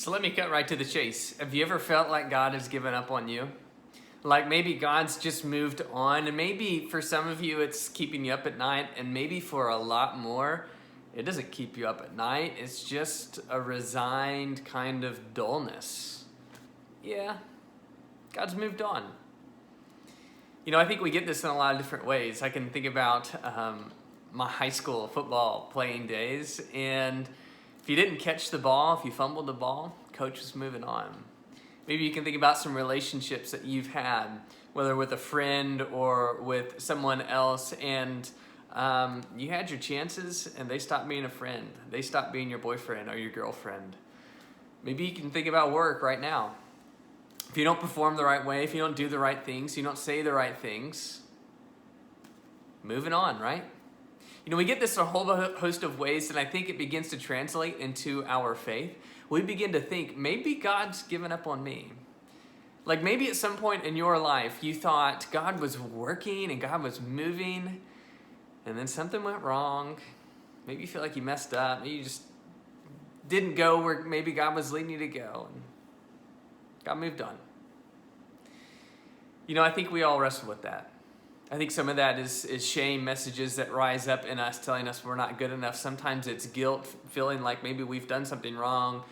So let me cut right to the chase. Have you ever felt like God has given up on you? Like maybe God's just moved on, and maybe for some of you it's keeping you up at night, and maybe for a lot more, it doesn't keep you up at night. It's just a resigned kind of dullness. Yeah, God's moved on. You know, I think we get this in a lot of different ways. I can think about my high school football playing days, and if you didn't catch the ball, if you fumbled the ball, coach was moving on. Maybe you can think about some relationships that you've had, whether with a friend or with someone else, and you had your chances and they stopped being a friend. They stopped being your boyfriend or your girlfriend. Maybe you can think about work right now. If you don't perform the right way, if you don't do the right things, you don't say the right things, moving on, right? You know, we get this in a whole host of ways, and I think it begins to translate into our faith. We begin to think, maybe God's given up on me. Like maybe at some point in your life, you thought God was working and God was moving, and then something went wrong. Maybe you feel like you messed up. Maybe you just didn't go where maybe God was leading you to go, and God moved on. You know, I think we all wrestle with that. I think some of that is shame messages that rise up in us telling us we're not good enough. Sometimes it's guilt, feeling like maybe we've done something wrong.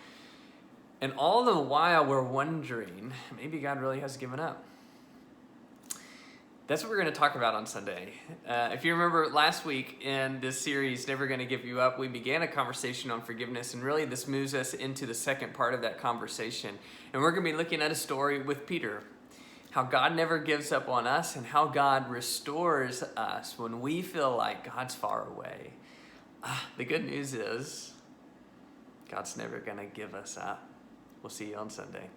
And all the while we're wondering, maybe God really has given up. That's what we're going to talk about on Sunday. If you remember last week in this series, Never Going to Give You Up, we began a conversation on forgiveness, and really this moves us into the second part of that conversation. And we're going to be looking at a story with Peter, how God never gives up on us and how God restores us when we feel like God's far away. The good news is God's never going to give us up. We'll see you on Sunday.